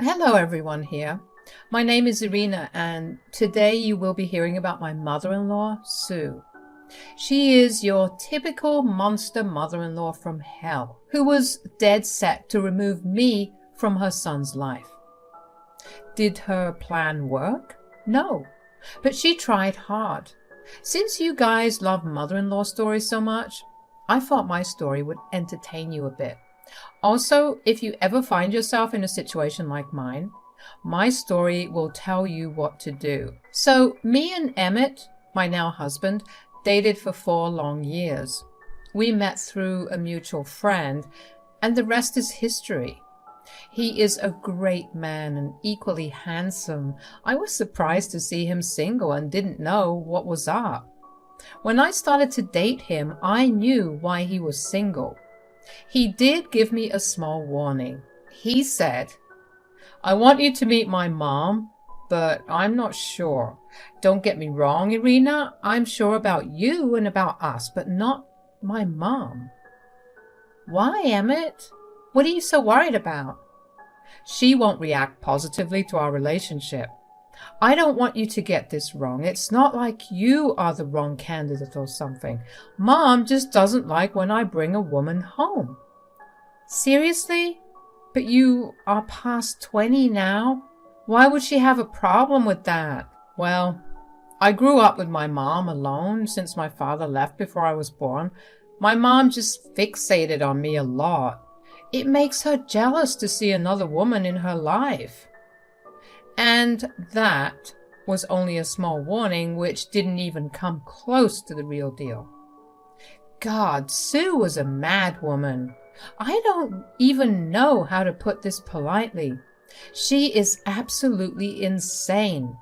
Hello everyone here. My name is Irina and today you will be hearing about my mother-in-law, Sue. She is your typical monster mother-in-law from hell who was dead set to remove me from her son's life. Did her plan work? No, but she tried hard. Since you guys love mother-in-law stories so much, I thought my story would entertain you a bit. Also, if you ever find yourself in a situation like mine, my story will tell you what to do. So, me and Emmett, my now husband, dated for 4 long years. We met through a mutual friend, and the rest is history. He is a great man and equally handsome. I was surprised to see him single and didn't know what was up. When I started to date him, I knew why he was single. He did give me a small warning. He said, "I want you to meet my mom, but I'm not sure. Don't get me wrong, Irina, I'm sure about you and about us, but not my mom." "Why, Emmett? What are you so worried about?" "She won't react positively to our relationship. I don't want you to get this wrong. It's not like you are the wrong candidate or something. Mom just doesn't like when I bring a woman home." "Seriously? But you are past 20 now. Why would she have a problem with that?" "Well, I grew up with my mom alone since my father left before I was born. My mom just fixated on me a lot. It makes her jealous to see another woman in her life." And that was only a small warning, which didn't even come close to the real deal. God, Sue was a mad woman. I don't even know how to put this politely. She is absolutely insane.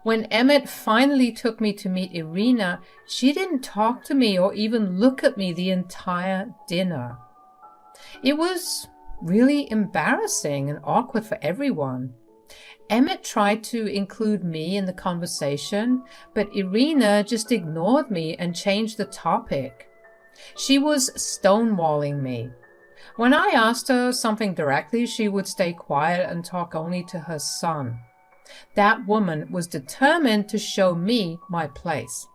When Emmett finally took me to meet Irina, she didn't talk to me or even look at me the entire dinner. It was really embarrassing and awkward for everyone. Emmett tried to include me in the conversation, but Irina just ignored me and changed the topic. She was stonewalling me. When I asked her something directly, she would stay quiet and talk only to her son. That woman was determined to show me my place.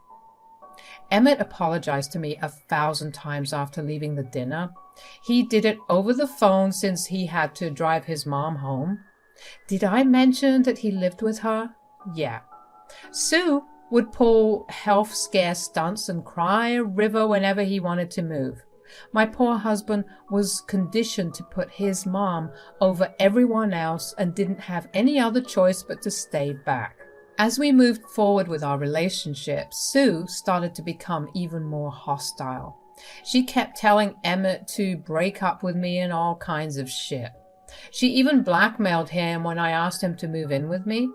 Emmett apologized to me 1,000 times after leaving the dinner. He did it over the phone since he had to drive his mom home. Did I mention that he lived with her? Yeah. Sue would pull health scare stunts and cry a river whenever he wanted to move. My poor husband was conditioned to put his mom over everyone else and didn't have any other choice but to stay back. As we moved forward with our relationship, Sue started to become even more hostile. She kept telling Emmett to break up with me and all kinds of shit. She even blackmailed him when I asked him to move in with me.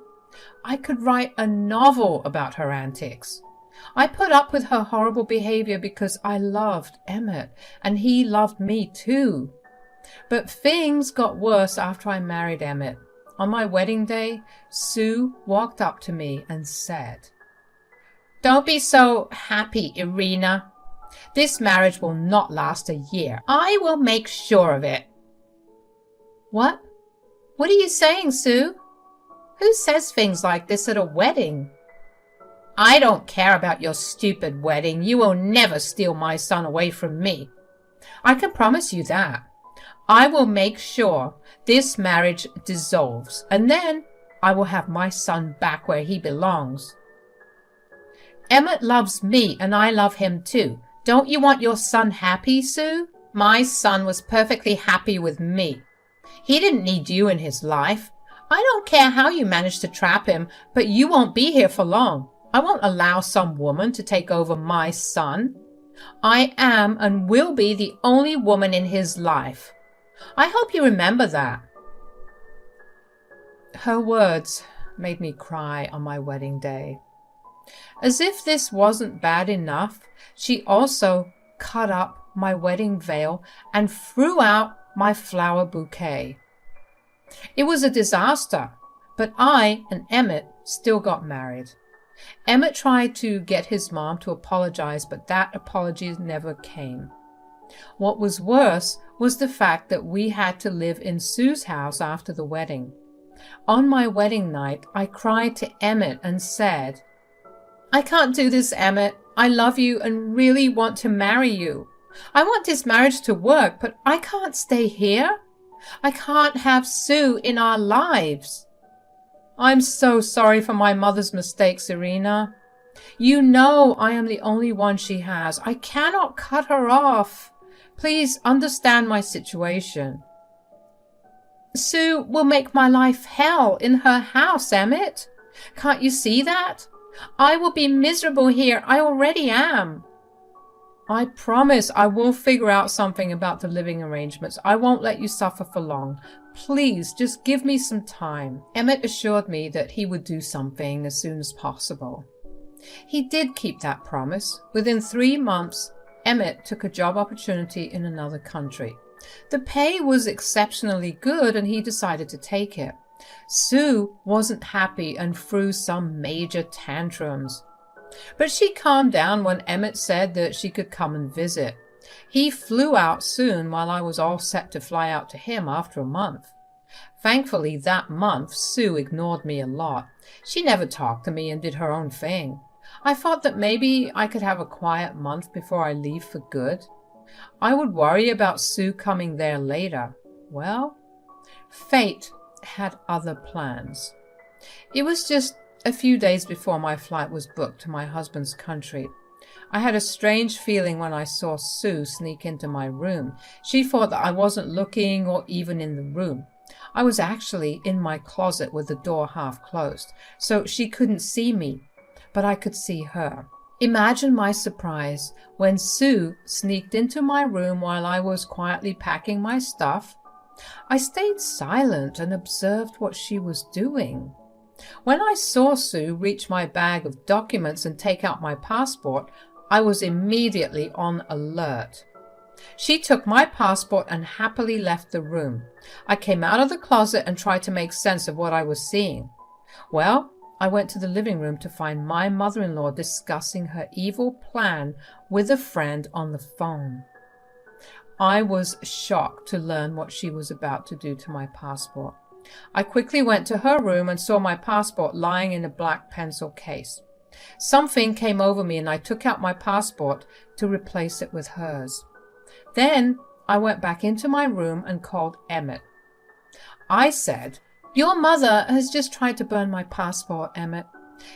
I could write a novel about her antics. I put up with her horrible behavior because I loved Emmett, and he loved me too. But things got worse after I married Emmett. On my wedding day, Sue walked up to me and said, "Don't be so happy, Irina. This marriage will not last a year. I will make sure of it." "What? What are you saying, Sue? Who says things like this at a wedding?" "I don't care about your stupid wedding. You will never steal my son away from me. I can promise you that. I will make sure this marriage dissolves, and then I will have my son back where he belongs." "Emmett loves me, and I love him too. Don't you want your son happy, Sue?" "My son was perfectly happy with me. He didn't need you in his life. I don't care how you managed to trap him, but you won't be here for long. I won't allow some woman to take over my son. I am and will be the only woman in his life. I hope you remember that." Her words made me cry on my wedding day. As if this wasn't bad enough, she also cut up my wedding veil and threw out my flower bouquet. It was a disaster, but I and Emmett still got married. Emmett tried to get his mom to apologize, but that apology never came. What was worse was the fact that we had to live in Sue's house after the wedding. On my wedding night, I cried to Emmett and said, "I can't do this, Emmett. I love you and really want to marry you. I want this marriage to work, but I can't stay here. I can't have Sue in our lives." "I'm so sorry for my mother's mistakes, Irina. You know I am the only one she has. I cannot cut her off. Please understand my situation." "Sue will make my life hell in her house, Emmett. Can't you see that? I will be miserable here. I already am." "I promise I will figure out something about the living arrangements. I won't let you suffer for long. Please, just give me some time." Emmett assured me that he would do something as soon as possible. He did keep that promise. Within 3 months, Emmett took a job opportunity in another country. The pay was exceptionally good and he decided to take it. Sue wasn't happy and threw some major tantrums. But she calmed down when Emmett said that she could come and visit. He flew out soon while I was all set to fly out to him after a month. Thankfully, that month, Sue ignored me a lot. She never talked to me and did her own thing. I thought that maybe I could have a quiet month before I leave for good. I would worry about Sue coming there later. Well, fate had other plans. It was just a few days before my flight was booked to my husband's country. I had a strange feeling when I saw Sue sneak into my room. She thought that I wasn't looking or even in the room. I was actually in my closet with the door half closed, so she couldn't see me, but I could see her. Imagine my surprise when Sue sneaked into my room while I was quietly packing my stuff. I stayed silent and observed what she was doing. When I saw Sue reach my bag of documents and take out my passport, I was immediately on alert. She took my passport and happily left the room. I came out of the closet and tried to make sense of what I was seeing. Well, I went to the living room to find my mother-in-law discussing her evil plan with a friend on the phone. I was shocked to learn what she was about to do to my passport. I quickly went to her room and saw my passport lying in a black pencil case. Something came over me and I took out my passport to replace it with hers. Then I went back into my room and called Emmett. I said, "Your mother has just tried to burn my passport, Emmett.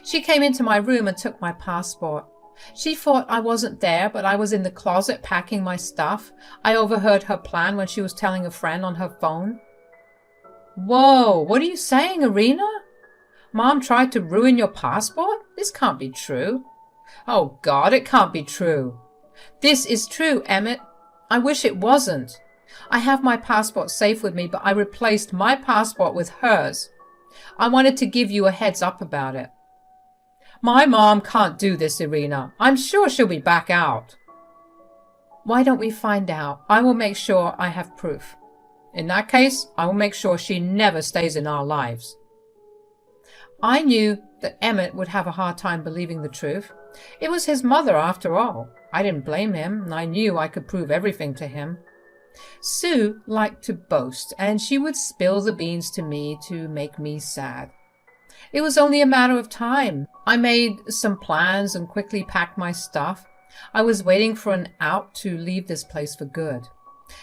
She came into my room and took my passport. She thought I wasn't there, but I was in the closet packing my stuff. I overheard her plan when she was telling a friend on her phone." "Whoa, what are you saying, Irina? Mom tried to ruin your passport? This can't be true." "Oh God, it can't be true." "This is true, Emmett. I wish it wasn't. I have my passport safe with me, but I replaced my passport with hers. I wanted to give you a heads up about it." "My mom can't do this, Irina. I'm sure she'll be back out." "Why don't we find out? I will make sure I have proof. In that case, I will make sure she never stays in our lives." I knew that Emmett would have a hard time believing the truth. It was his mother, after all. I didn't blame him, and I knew I could prove everything to him. Sue liked to boast, and she would spill the beans to me to make me sad. It was only a matter of time. I made some plans and quickly packed my stuff. I was waiting for an out to leave this place for good.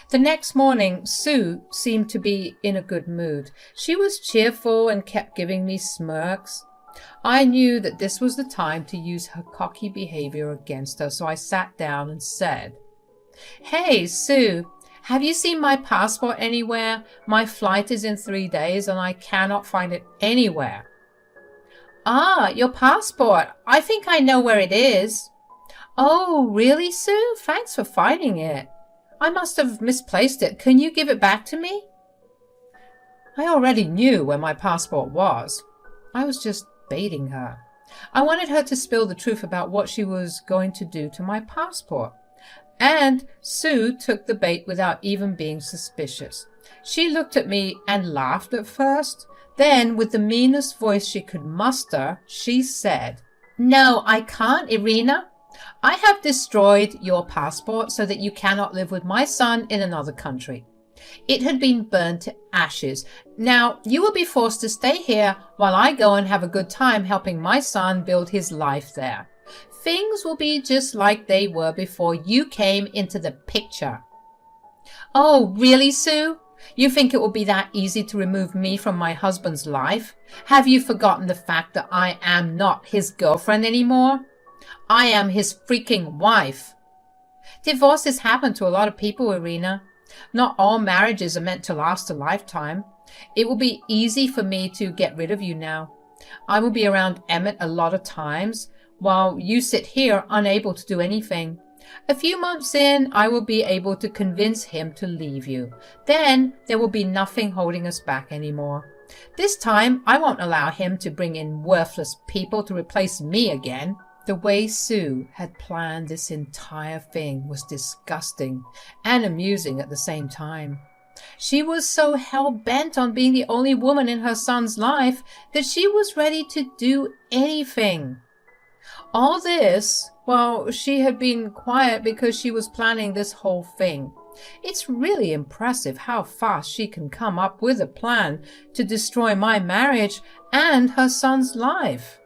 The next morning, Sue seemed to be in a good mood. She was cheerful and kept giving me smirks. I knew that this was the time to use her cocky behavior against her, so I sat down and said, "Hey, Sue, have you seen my passport anywhere? My flight is in 3 days and I cannot find it anywhere." "Ah, your passport. I think I know where it is." "Oh, really, Sue? Thanks for finding it. I must have misplaced it. Can you give it back to me?" I already knew where my passport was. I was just baiting her. I wanted her to spill the truth about what she was going to do to my passport. And Sue took the bait without even being suspicious. She looked at me and laughed at first. Then, with the meanest voice she could muster, she said, "No, I can't, Irina. I have destroyed your passport so that you cannot live with my son in another country. It had been burned to ashes. Now, you will be forced to stay here while I go and have a good time helping my son build his life there. Things will be just like they were before you came into the picture. Oh, really, Sue? You think it will be that easy to remove me from my husband's life? Have you forgotten the fact that I am not his girlfriend anymore? I am his freaking wife. Divorces happen to a lot of people, Irina. Not all marriages are meant to last a lifetime. It will be easy for me to get rid of you now. I will be around Emmett a lot of times, while you sit here unable to do anything. A few months in, I will be able to convince him to leave you. Then there will be nothing holding us back anymore. This time, I won't allow him to bring in worthless people to replace me again. The way Sue had planned this entire thing was disgusting and amusing at the same time. She was so hell-bent on being the only woman in her son's life that she was ready to do anything. All this while she had been quiet because she was planning this whole thing. It's really impressive how fast she can come up with a plan to destroy my marriage and her son's life.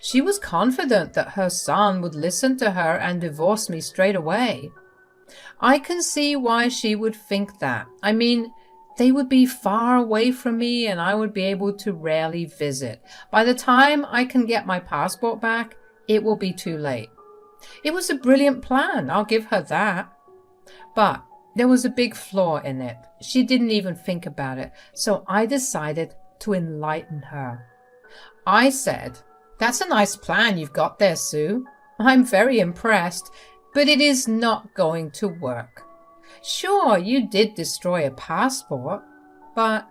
She was confident that her son would listen to her and divorce me straight away. I can see why she would think that. I mean, they would be far away from me and I would be able to rarely visit. By the time I can get my passport back, it will be too late. It was a brilliant plan, I'll give her that. But there was a big flaw in it. She didn't even think about it, so I decided to enlighten her. I said, "That's a nice plan you've got there, Sue. I'm very impressed, but it is not going to work. Sure, you did destroy a passport, but..."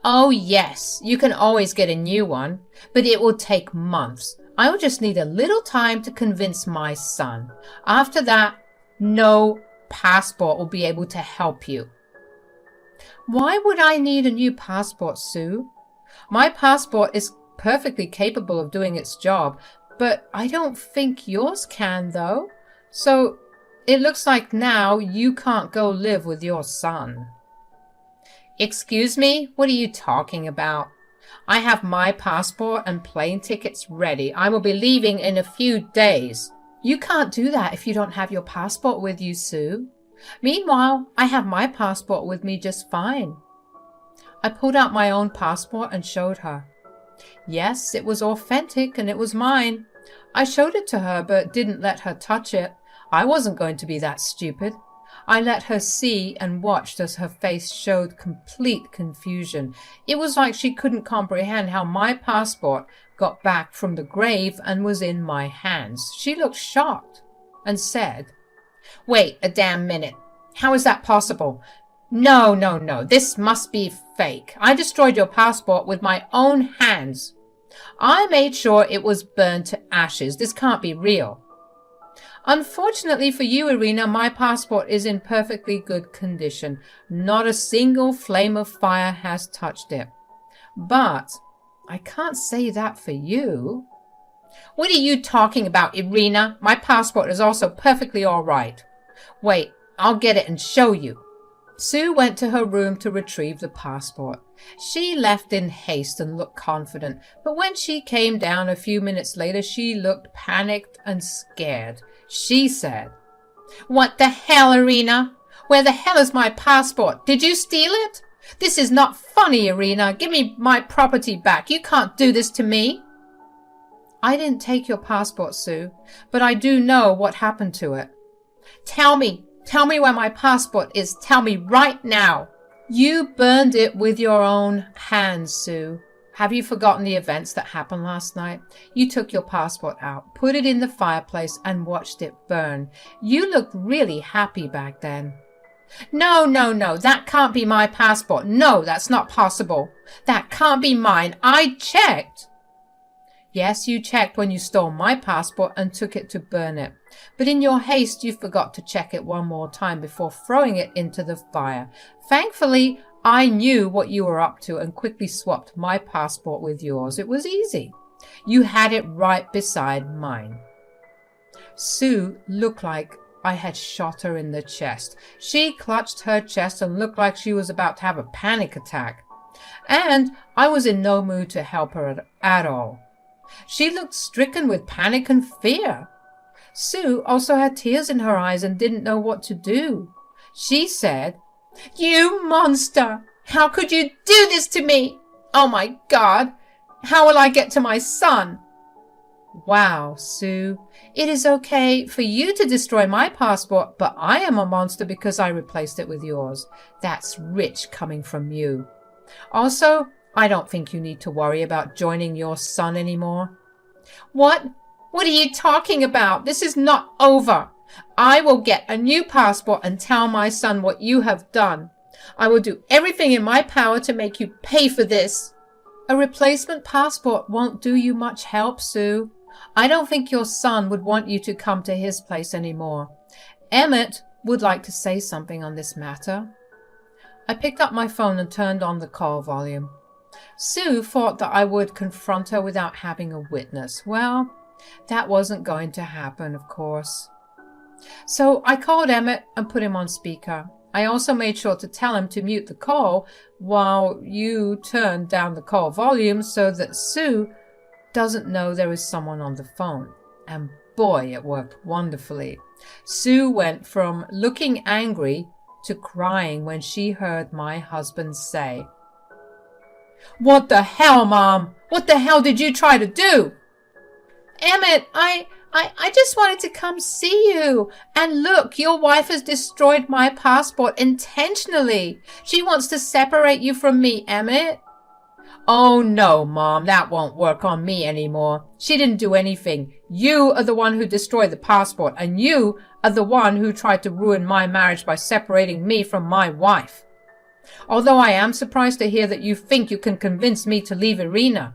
"Oh yes, you can always get a new one, but it will take months. I will just need a little time to convince my son. After that, no passport will be able to help you." "Why would I need a new passport, Sue? My passport is perfectly capable of doing its job, but I don't think yours can, though. So it looks like now you can't go live with your son." "Excuse me? What are you talking about? I have my passport and plane tickets ready. I will be leaving in a few days." "You can't do that if you don't have your passport with you, Sue. Meanwhile, I have my passport with me just fine." I pulled out my own passport and showed her. Yes, it was authentic and it was mine. I showed it to her but didn't let her touch it. I wasn't going to be that stupid. I let her see and watched as her face showed complete confusion. It was like she couldn't comprehend how my passport got back from the grave and was in my hands. She looked shocked and said, "Wait a damn minute. How is that possible? No, this must be fake. I destroyed your passport with my own hands. I made sure it was burned to ashes. This can't be real." "Unfortunately for you, Irina, my passport is in perfectly good condition. Not a single flame of fire has touched it. But I can't say that for you." "What are you talking about, Irina? My passport is also perfectly all right. Wait, I'll get it and show you." Sue went to her room to retrieve the passport. She left in haste and looked confident, but when she came down a few minutes later, she looked panicked and scared. She said, "What the hell, Irina? Where the hell is my passport? Did you steal it? This is not funny, Irina. Give me my property back. You can't do this to me." "I didn't take your passport, Sue, but I do know what happened to it." Tell me where my passport is. Tell me right now." "You burned it with your own hands, Sue. Have you forgotten the events that happened last night? You took your passport out, put it in the fireplace, and watched it burn. You looked really happy back then." No, that can't be my passport. No, that's not possible. That can't be mine. I checked." "Yes, you checked when you stole my passport and took it to burn it. But in your haste, you forgot to check it one more time before throwing it into the fire. Thankfully, I knew what you were up to and quickly swapped my passport with yours. It was easy. You had it right beside mine." Sue looked like I had shot her in the chest. She clutched her chest and looked like she was about to have a panic attack. And I was in no mood to help her at all. She looked stricken with panic and fear. Sue also had tears in her eyes and didn't know what to do. She said, "You monster! How could you do this to me? Oh my God! How will I get to my son?" "Wow, Sue, it is okay for you to destroy my passport, but I am a monster because I replaced it with yours. That's rich coming from you. Also, I don't think you need to worry about joining your son anymore." What? What are you talking about? This is not over. I will get a new passport and tell my son what you have done. I will do everything in my power to make you pay for this. A replacement passport won't do you much help, Sue. I don't think your son would want you to come to his place anymore. Emmett would like to say something on this matter. I picked up my phone and turned on the call volume. Sue thought that I would confront her without having a witness. Well, that wasn't going to happen, of course. So I called Emmett and put him on speaker. I also made sure to tell him to mute the call while you turned down the call volume so that Sue doesn't know there is someone on the phone. And boy, it worked wonderfully. Sue went from looking angry to crying when she heard my husband say, "What the hell, Mom? What the hell did you try to do?" "Emmett, I just wanted to come see you. And look, your wife has destroyed my passport intentionally. She wants to separate you from me, Emmett." "Oh, no, Mom, that won't work on me anymore. She didn't do anything. You are the one who destroyed the passport, and you are the one who tried to ruin my marriage by separating me from my wife. Although I am surprised to hear that you think you can convince me to leave Irina.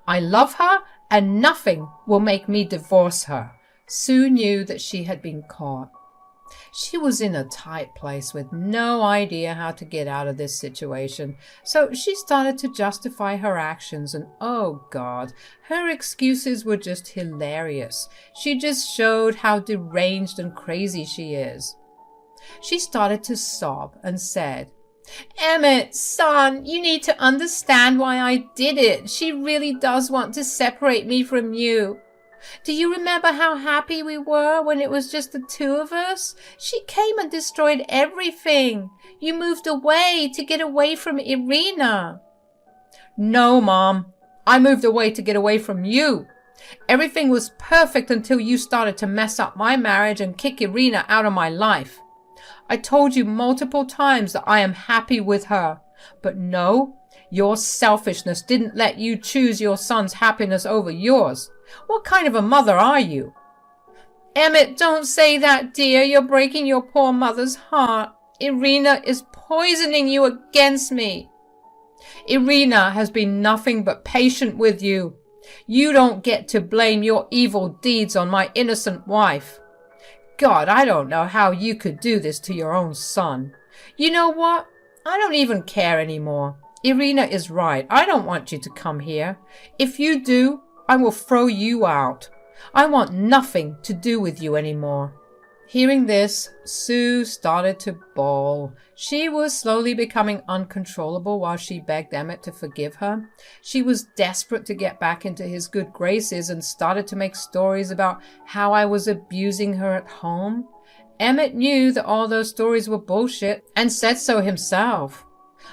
I love her, and nothing will make me divorce her." Sue knew that she had been caught. She was in a tight place with no idea how to get out of this situation, so she started to justify her actions, and oh God, her excuses were just hilarious. She just showed how deranged and crazy she is. She started to sob and said, "Emmett, son, you need to understand why I did it. She really does want to separate me from you. Do you remember how happy we were when it was just the two of us? She came and destroyed everything. You moved away to get away from Irina." "No, Mom. I moved away to get away from you. Everything was perfect until you started to mess up my marriage and kick Irina out of my life. I told you multiple times that I am happy with her. But no, your selfishness didn't let you choose your son's happiness over yours. What kind of a mother are you?" "Emmett, don't say that, dear. You're breaking your poor mother's heart. Irina is poisoning you against me." "Irina has been nothing but patient with you. You don't get to blame your evil deeds on my innocent wife. God, I don't know how you could do this to your own son. You know what? I don't even care anymore. Irina is right. I don't want you to come here. If you do, I will throw you out. I want nothing to do with you anymore." Hearing this, Sue started to bawl. She was slowly becoming uncontrollable while she begged Emmett to forgive her. She was desperate to get back into his good graces and started to make stories about how I was abusing her at home. Emmett knew that all those stories were bullshit and said so himself.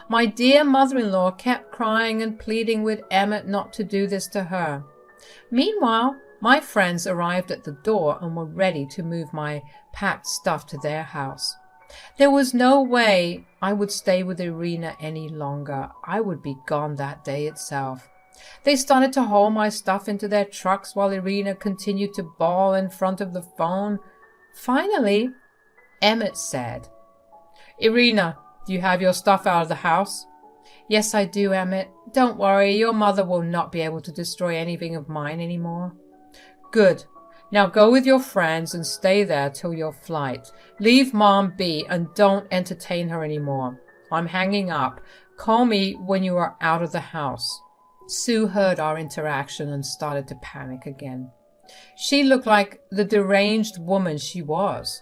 My dear mother-in-law kept crying and pleading with Emmett not to do this to her. Meanwhile, my friends arrived at the door and were ready to move my packed stuff to their house. There was no way I would stay with Irina any longer. I would be gone that day itself. They started to haul my stuff into their trucks while Irina continued to bawl in front of the phone. Finally, Emmett said, "Irina, do you have your stuff out of the house?" "Yes, I do, Emmett. Don't worry, your mother will not be able to destroy anything of mine anymore." "Good. Now go with your friends and stay there till your flight. Leave Mom be and don't entertain her anymore. I'm hanging up. Call me when you are out of the house." Sue heard our interaction and started to panic again. She looked like the deranged woman she was.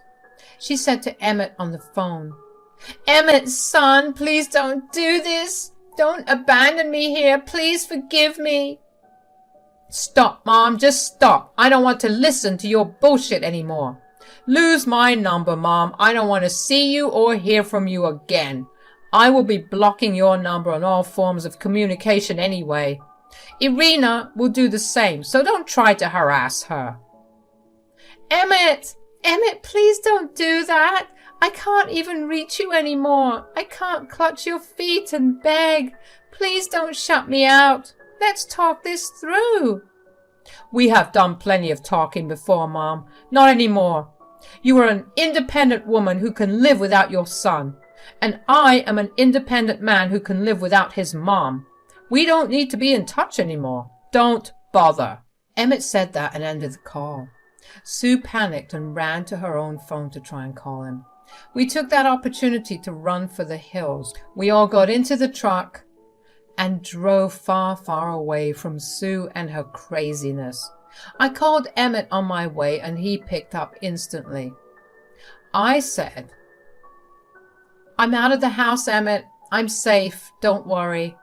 She said to Emmett on the phone, "Emmett, son, please don't do this. Don't abandon me here. Please forgive me." "Stop, Mom, just stop. I don't want to listen to your bullshit anymore. Lose my number, Mom. I don't want to see you or hear from you again. I will be blocking your number on all forms of communication anyway. Irina will do the same, so don't try to harass her." "Emmett, please don't do that. I can't even reach you anymore. I can't clutch your feet and beg. Please don't shut me out. Let's talk this through." "We have done plenty of talking before, Mom. Not anymore. You are an independent woman who can live without your son, and I am an independent man who can live without his mom. We don't need to be in touch anymore. Don't bother." Emmett said that and ended the call. Sue panicked and ran to her own phone to try and call him. We took that opportunity to run for the hills. We all got into the truck and drove far, far away from Sue and her craziness. I called Emmett on my way and he picked up instantly. I said, "I'm out of the house, Emmett. I'm safe. Don't worry."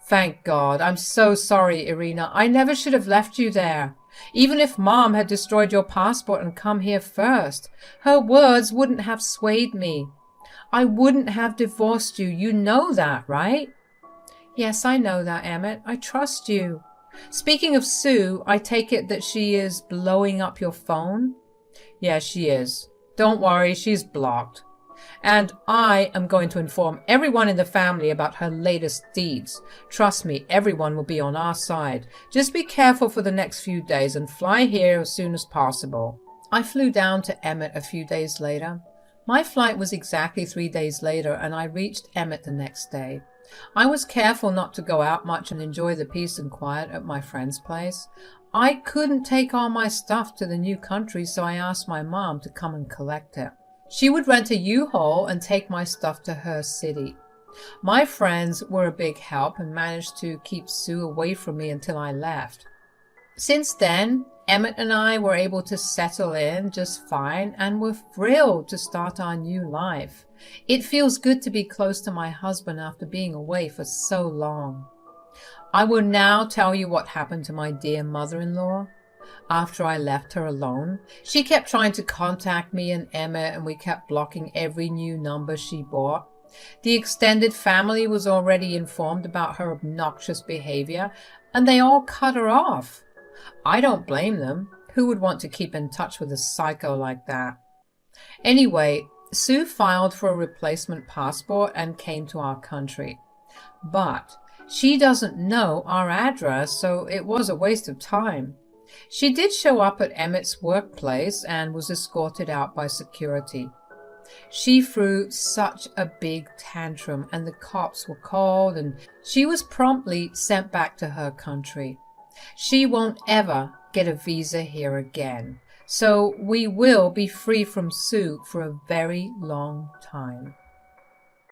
"Thank God. I'm so sorry, Irina. I never should have left you there. Even if Mom had destroyed your passport and come here first, her words wouldn't have swayed me. I wouldn't have divorced you. You know that, right?" "Yes, I know that, Emmett. I trust you. Speaking of Sue, I take it that she is blowing up your phone?" "Yes, she is. Don't worry, she's blocked. And I am going to inform everyone in the family about her latest deeds. Trust me, everyone will be on our side. Just be careful for the next few days and fly here as soon as possible." I flew down to Emmett a few days later. My flight was exactly 3 days later, and I reached Emmett the next day. I was careful not to go out much and enjoy the peace and quiet at my friend's place. I couldn't take all my stuff to the new country, so I asked my mom to come and collect it. She would rent a U-Haul and take my stuff to her city. My friends were a big help and managed to keep Sue away from me until I left. Since then, Emmett and I were able to settle in just fine and were thrilled to start our new life. It feels good to be close to my husband after being away for so long. I will now tell you what happened to my dear mother-in-law. After I left her alone, she kept trying to contact me and Emmett, and we kept blocking every new number she bought. The extended family was already informed about her obnoxious behavior, and they all cut her off. I don't blame them. Who would want to keep in touch with a psycho like that? Anyway, Sue filed for a replacement passport and came to our country. But she doesn't know our address, so it was a waste of time. She did show up at Emmett's workplace and was escorted out by security. She threw such a big tantrum, and the cops were called, and she was promptly sent back to her country. She won't ever get a visa here again, so we will be free from Sue for a very long time.